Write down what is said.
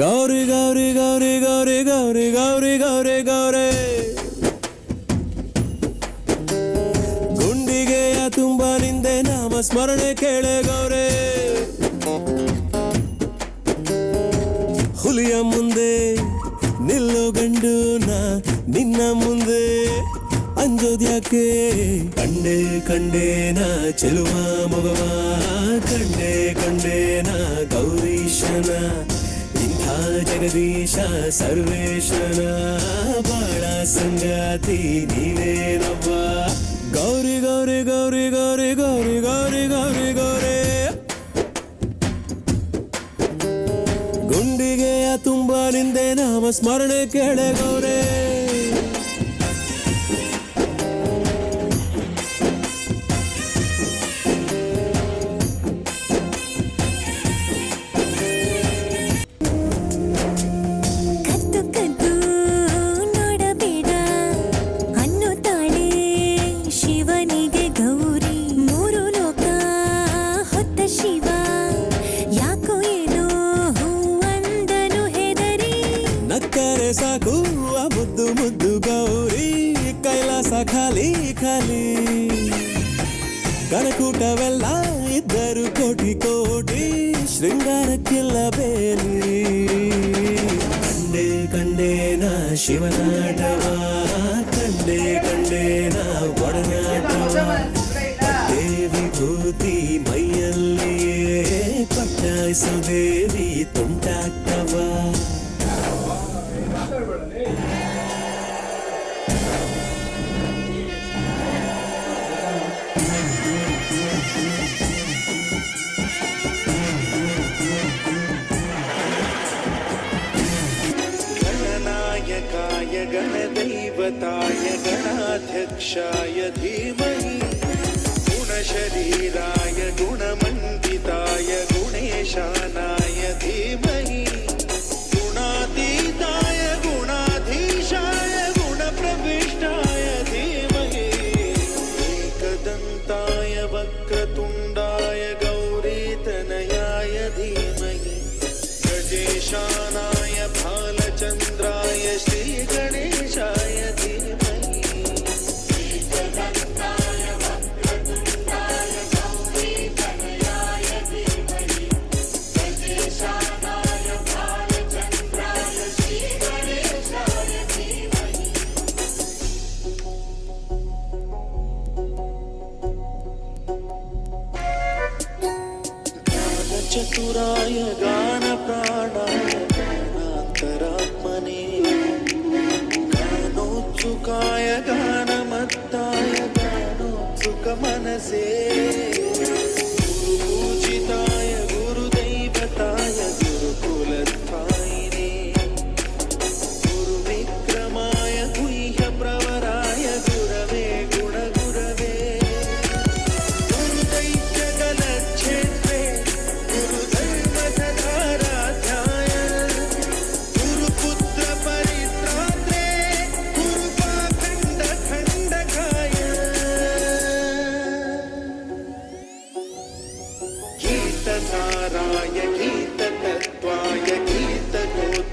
ಗೌರಿ ಗೌರಿ ಗೌರಿ ಗೌರಿ ಗೌರಿ ಗೌರಿ ಗೌರಿ ಗೌರಿ ಗುಂಡಿಗೆಯ ತುಂಬ ನಿಂದೆ ನಾಮ ಸ್ಮರಣೆ ಕೇಳೆ ಗೌರಿ ಹುಲಿಯ ಮುಂದೆ ನಿಲ್ಲೋ ಗಂಡು ನಾ ನಿನ್ನ ಮುಂದೆ ಅಂಜೋದ್ಯಾಕೆ ಕಂಡೆ ಕಂಡೇನ ಚೆಲುವ ಮಗವ ಕಂಡೆ ಕಂಡೇನ ಗೌರೀಶನ ಇಂಥ ಜಗದೀಶ ಸರ್ವೇಶನ ಬಾಳ ಸಂಗಾತಿ ನೀನೇನವ್ವ ಗೌರಿ ಗೌರಿ ಗೌರಿ ಗೌರಿ ಗೌರಿ ಗೌರಿ ಗೌರಿ ಗೌರಿ ಗುಂಡಿಗೆಯ ತುಂಬ ನಿಂದೆ ನಾಮ ಸ್ಮರಣೆ ಕೇಳೆ ಗೌರೇ ನಕ್ಕರೆ ಸಾಕು ಮುದ್ದು ಮುದ್ದು ಗೌರಿ ಕೈಲಾಸ ಖಾಲಿ ಖಾಲಿ ಕನಕೂಟವೆಲ್ಲ ಇದ್ದರು ಕೋಟಿ ಕೋಟಿ ಶೃಂಗಾರಕ್ಕಿಲ್ಲ ಬೇಲಿ ಕಂಡೆ ಕಂಡೇನ ಶಿವನಾಟವ ಕಂಡೆ ಕಂಡೇನ ಒಡನಾಟವ ದೇವಿ ಭೂತಿ ಮೈಯಲ್ಲಿಯೇ ಪಟ್ಟಾಯಿಸು ದೇವಿ ತುಂಟಾಟವ गणनायकाय गणदैवताय गणाध्यक्षाय धीमहि गुणशरीराय गुणमण्डिताय गुणेशानाय धीमहि गुणातीताय गुणाधीशाय गुणप्रविष्टाय धीमहि एकदन्ताय वक्रतुण्डाय गौरीतनयाय धीमहि गजेशानाय भालचन्द्राय श्रीगणेशाय धीमहि एकदन्ताय वक्रतुण्डाय गौरीतनयाय धीमहि गजेशानाय भालचन्द्राय श्रीगणेशाय धीमहि चतुराय गानप्राणाय गानान्तरात्मने गानोत्सुकाय गानमत्ताय गानोत्सुकमनसे गुरुपूजिताय गुरुदैवताय गुरुकुलस्थायिने गुरुविक्रमाय गुह्यप्रवराय गुरवे गुणगुरवे गुरुदैत्यगलच्छेत्रे गुरुधर्मसदाराध्याय गुरुपुत्रपरित्रात्रे गुरुपाखण्डखण्डकाय गीतसाराय